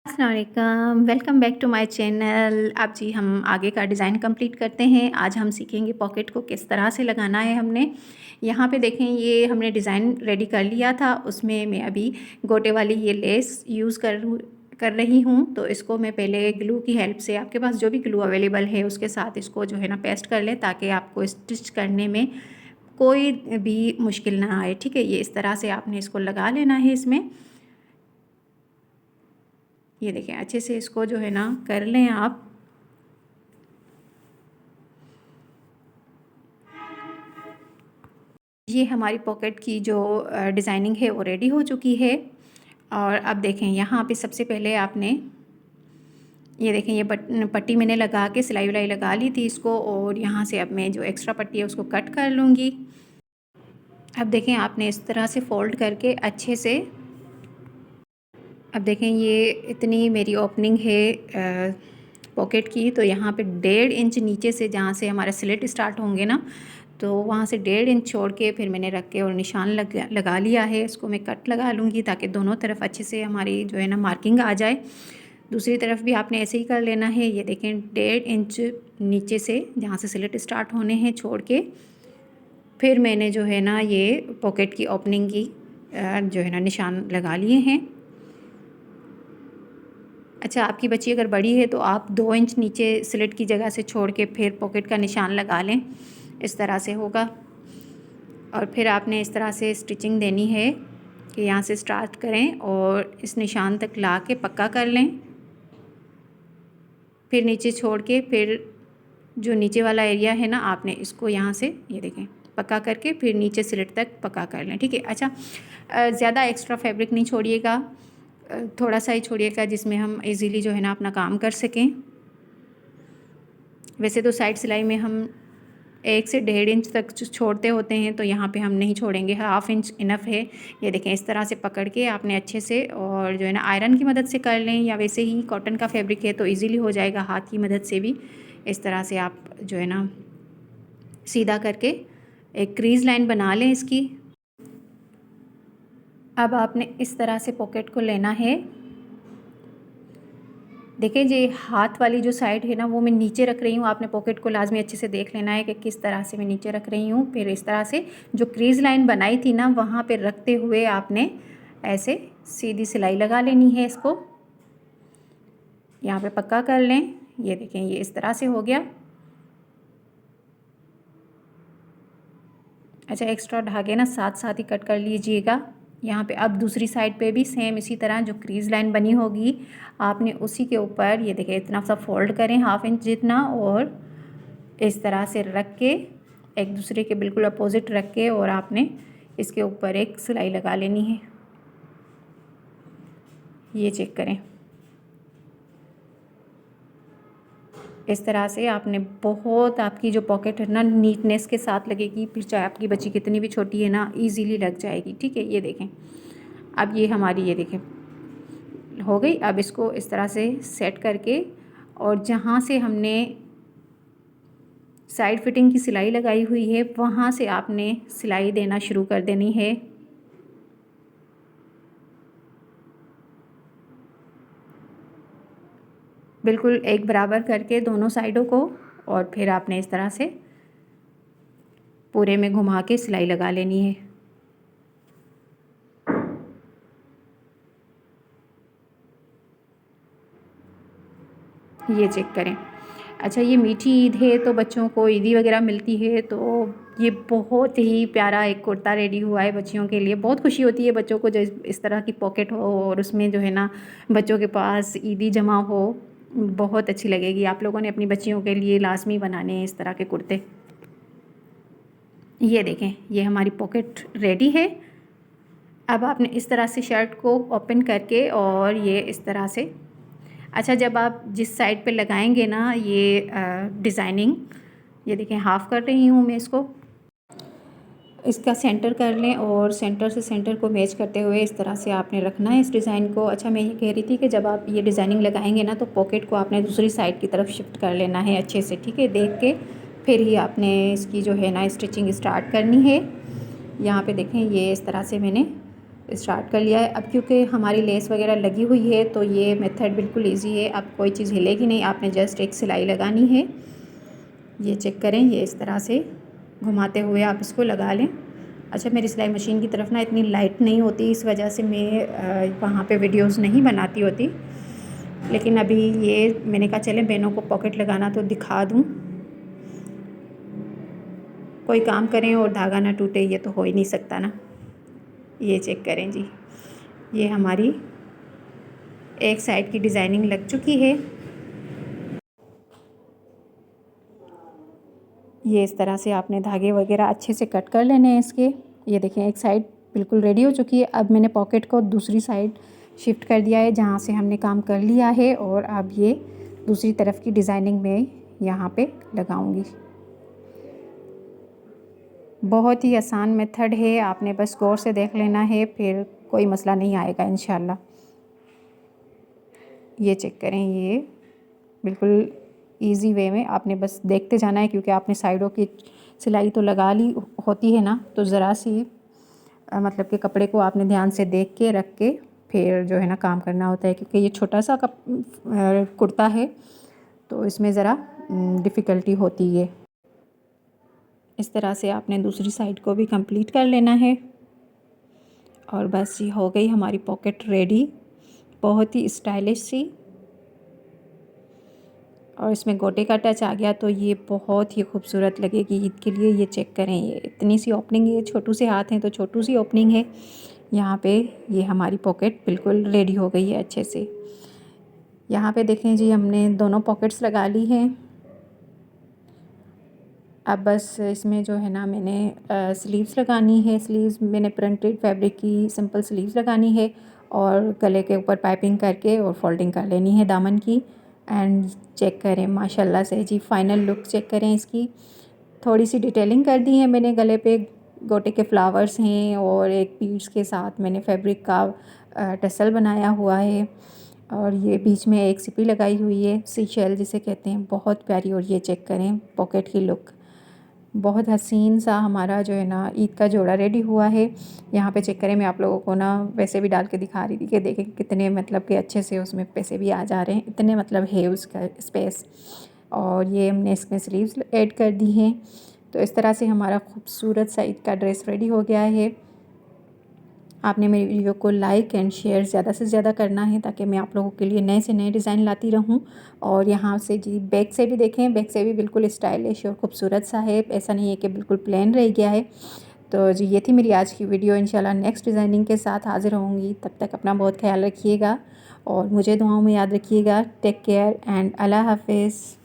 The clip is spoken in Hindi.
अस्सलाम वालेकुम, welcome back to my channel. अब जी हम आगे का डिज़ाइन कंप्लीट करते हैं। आज हम सीखेंगे पॉकेट को किस तरह से लगाना है हमने। यहाँ पे देखें, ये हमने डिज़ाइन रेडी कर लिया था। उसमें मैं अभी गोटे वाली ये लेस यूज़ कर रही हूँ। तो इसको मैं पहले ग्लू की हेल्प से, आपके पास जो भी ग्लू अवेलेबल है उसके साथ इसको जो है ना पेस्ट कर लें, ताकि आपको स्टिच करने में कोई भी मुश्किल ना आए। ठीक है, ये इस तरह से आपने इसको लगा लेना है इसमें। ये देखें, अच्छे से इसको जो है ना कर लें आप। ये हमारी पॉकेट की जो डिज़ाइनिंग है वो रेडी हो चुकी है। और अब देखें, यहाँ पे सबसे पहले आपने ये देखें, ये पट्टी मैंने लगा के सिलाई विलाई लगा ली थी इसको, और यहाँ से अब मैं जो एक्स्ट्रा पट्टी है उसको कट कर लूँगी। अब देखें, आपने इस तरह से फ़ोल्ड करके अच्छे से, अब देखें ये इतनी मेरी ओपनिंग है पॉकेट की। तो यहाँ पे 1.5 इंच नीचे से, जहाँ से हमारा स्लिट स्टार्ट होंगे ना, तो वहाँ से 1.5 इंच छोड़ के फिर मैंने रख के और निशान लगा लिया है। इसको मैं कट लगा लूँगी ताकि दोनों तरफ अच्छे से हमारी जो है ना मार्किंग आ जाए। दूसरी तरफ भी आपने ऐसे ही कर लेना है। ये देखें, 1.5 इंच नीचे से, जहाँ से स्लिट स्टार्ट होने हैं, छोड़ के फिर मैंने जो है ना ये पॉकेट की ओपनिंग की जो है ना निशान लगा लिए हैं। अच्छा, आपकी बच्ची अगर बड़ी है तो आप 2 इंच नीचे स्लिट की जगह से छोड़ के फिर पॉकेट का निशान लगा लें, इस तरह से होगा। और फिर आपने इस तरह से स्टिचिंग देनी है कि यहाँ से स्टार्ट करें और इस निशान तक ला के पक्का कर लें। फिर नीचे छोड़ के फिर जो नीचे वाला एरिया है ना, आपने इसको यहाँ से ये देखें पक्का करके फिर नीचे स्लिट तक पक्का कर लें। ठीक है। अच्छा, ज़्यादा एक्स्ट्रा फैब्रिक नहीं छोड़िएगा, थोड़ा सा ही छोड़िएगा, जिसमें हम इजीली जो है ना अपना काम कर सकें। वैसे तो साइड सिलाई में हम 1 से 1.5 इंच तक छोड़ते होते हैं, तो यहाँ पे हम नहीं छोड़ेंगे, 1/2 इंच इनफ है। ये देखें, इस तरह से पकड़ के आपने अच्छे से, और जो है ना आयरन की मदद से कर लें, या वैसे ही कॉटन का फैब्रिक है तो इजीली हो जाएगा, हाथ की मदद से भी इस तरह से आप जो है ना सीधा करके एक क्रीज लाइन बना लें इसकी। अब आपने इस तरह से पॉकेट को लेना है। देखिए, ये हाथ वाली जो साइड है ना वो मैं नीचे रख रही हूँ। आपने पॉकेट को लाजमी अच्छे से देख लेना है कि किस तरह से मैं नीचे रख रही हूँ। फिर इस तरह से जो क्रीज लाइन बनाई थी ना, वहाँ पे रखते हुए आपने ऐसे सीधी सिलाई लगा लेनी है। इसको यहाँ पे पक्का कर लें। ये देखें, ये इस तरह से हो गया। अच्छा, एक्स्ट्रा धागे ना साथ साथ ही कट कर लीजिएगा यहाँ पे। अब दूसरी साइड पे भी सेम इसी तरह जो क्रीज लाइन बनी होगी, आपने उसी के ऊपर ये देखिए इतना सा फोल्ड करें, 1/2 इंच जितना, और इस तरह से रख के एक दूसरे के बिल्कुल अपोजिट रख के, और आपने इसके ऊपर एक सिलाई लगा लेनी है। ये चेक करें, इस तरह से आपने, बहुत आपकी जो पॉकेट है ना नीटनेस के साथ लगेगी। फिर चाहे आपकी बच्ची कितनी भी छोटी है ना, इजीली लग जाएगी। ठीक है, ये देखें, अब ये हमारी ये देखें हो गई। अब इसको इस तरह से सेट करके, और जहाँ से हमने साइड फिटिंग की सिलाई लगाई हुई है, वहाँ से आपने सिलाई देना शुरू कर देनी है। बिल्कुल एक बराबर करके दोनों साइडों को, और फिर आपने इस तरह से पूरे में घुमा के सिलाई लगा लेनी है। ये चेक करें। अच्छा, ये मीठी ईद है तो बच्चों को ईदी वगैरह मिलती है, तो ये बहुत ही प्यारा एक कुर्ता रेडी हुआ है बच्चियों के लिए। बहुत खुशी होती है बच्चों को जब इस तरह की पॉकेट हो, और उसमें जो है ना बच्चों के पास ईदी जमा हो, बहुत अच्छी लगेगी। आप लोगों ने अपनी बच्चियों के लिए लाजमी बनाने हैं इस तरह के कुर्ते। ये देखें, ये हमारी पॉकेट रेडी है। अब आपने इस तरह से शर्ट को ओपन करके, और ये इस तरह से, अच्छा, जब आप जिस साइड पे लगाएंगे ना ये डिज़ाइनिंग, ये देखें हाफ़ कर रही हूँ मैं इसको, इसका सेंटर कर लें, और सेंटर से सेंटर को मैच करते हुए इस तरह से आपने रखना है इस डिज़ाइन को। अच्छा, मैं ये कह रही थी कि जब आप ये डिज़ाइनिंग लगाएंगे ना, तो पॉकेट को आपने दूसरी साइड की तरफ शिफ्ट कर लेना है अच्छे से। ठीक है, देख के फिर ही आपने इसकी जो है ना स्टिचिंग स्टार्ट करनी है। यहाँ पे देखें, ये इस तरह से मैंने स्टार्ट कर लिया है। अब क्योंकि हमारी लेस वगैरह लगी हुई है तो ये मेथड बिल्कुल इजी है। अब कोई चीज़ हिलेगी नहीं, आपने जस्ट एक सिलाई लगानी है। ये चेक करें, ये इस तरह से घुमाते हुए आप इसको लगा लें। अच्छा, मेरी सिलाई मशीन की तरफ ना इतनी लाइट नहीं होती, इस वजह से मैं वहाँ पे वीडियोस नहीं बनाती होती। लेकिन अभी ये मैंने कहा चलें बहनों को पॉकेट लगाना तो दिखा दूँ। कोई काम करें और धागा ना टूटे, ये तो हो ही नहीं सकता ना। ये चेक करें जी, ये हमारी एक साइड की डिज़ाइनिंग लग चुकी है। ये इस तरह से आपने धागे वगैरह अच्छे से कट कर लेने हैं इसके। ये देखें, एक साइड बिल्कुल रेडी हो चुकी है। अब मैंने पॉकेट को दूसरी साइड शिफ्ट कर दिया है जहाँ से हमने काम कर लिया है, और अब ये दूसरी तरफ की डिज़ाइनिंग में यहाँ पे लगाऊंगी। बहुत ही आसान मेथड है, आपने बस गौर से देख लेना है, फिर कोई मसला नहीं आएगा इंशाल्लाह। ये चेक करें, ये बिल्कुल इजी वे में आपने बस देखते जाना है, क्योंकि आपने साइडों की सिलाई तो लगा ली होती है ना, तो ज़रा सी मतलब कि कपड़े को आपने ध्यान से देख के रख के फिर जो है ना काम करना होता है, क्योंकि ये छोटा सा कुर्ता है तो इसमें ज़रा डिफ़िकल्टी होती है। इस तरह से आपने दूसरी साइड को भी कंप्लीट कर लेना है, और बस ये हो गई हमारी पॉकेट रेडी, बहुत ही स्टाइलिश सी। और इसमें गोटे का टच आ गया तो ये बहुत ही खूबसूरत लगेगी ईद के लिए। ये चेक करें, ये इतनी सी ओपनिंग है, छोटू से हाथ हैं तो छोटू सी ओपनिंग है यहाँ पे। ये हमारी पॉकेट बिल्कुल रेडी हो गई है अच्छे से। यहाँ पे देखें जी, हमने दोनों पॉकेट्स लगा ली हैं। अब बस इसमें जो है ना मैंने स्लीव्स लगानी है। स्लीव्स मैंने प्रिंटेड फैब्रिक की सिंपल स्लीव्स लगानी है, और गले के ऊपर पाइपिंग करके और फोल्डिंग कर लेनी है दामन की। एंड चेक करें माशाल्लाह से जी, फाइनल लुक चेक करें इसकी। थोड़ी सी डिटेलिंग कर दी है मैंने, गले पे गोटे के फ्लावर्स हैं और एक बीड्स के साथ मैंने फैब्रिक का टसल बनाया हुआ है, और ये बीच में एक सिपी लगाई हुई है, सी शेल जिसे कहते हैं, बहुत प्यारी। और ये चेक करें पॉकेट की लुक, बहुत हसीन सा हमारा जो है ना ईद का जोड़ा रेडी हुआ है। यहाँ पे चेक करें, मैं आप लोगों को ना वैसे भी डाल के दिखा रही थी कि देखें कितने मतलब कि अच्छे से उसमें पैसे भी आ जा रहे हैं, इतने मतलब है उसका स्पेस। और ये हमने इसमें स्लीव्स ऐड कर दी हैं। तो इस तरह से हमारा खूबसूरत सा ईद का ड्रेस रेडी हो गया है। आपने मेरी वीडियो को लाइक एंड शेयर ज़्यादा से ज़्यादा करना है, ताकि मैं आप लोगों के लिए नए से नए डिज़ाइन लाती रहूं। और यहाँ से जी बैक से भी देखें, बैक से भी बिल्कुल स्टाइलिश और ख़ूबसूरत सा है, ऐसा नहीं है कि बिल्कुल प्लेन रह गया है। तो जी ये थी मेरी आज की वीडियो। इंशाल्लाह नेक्स्ट डिज़ाइनिंग के साथ हाज़िर होंगी। तब तक अपना बहुत ख्याल रखिएगा और मुझे दुआओं में याद रखिएगा। टेक केयर एंड अल्लाह हाफिज़।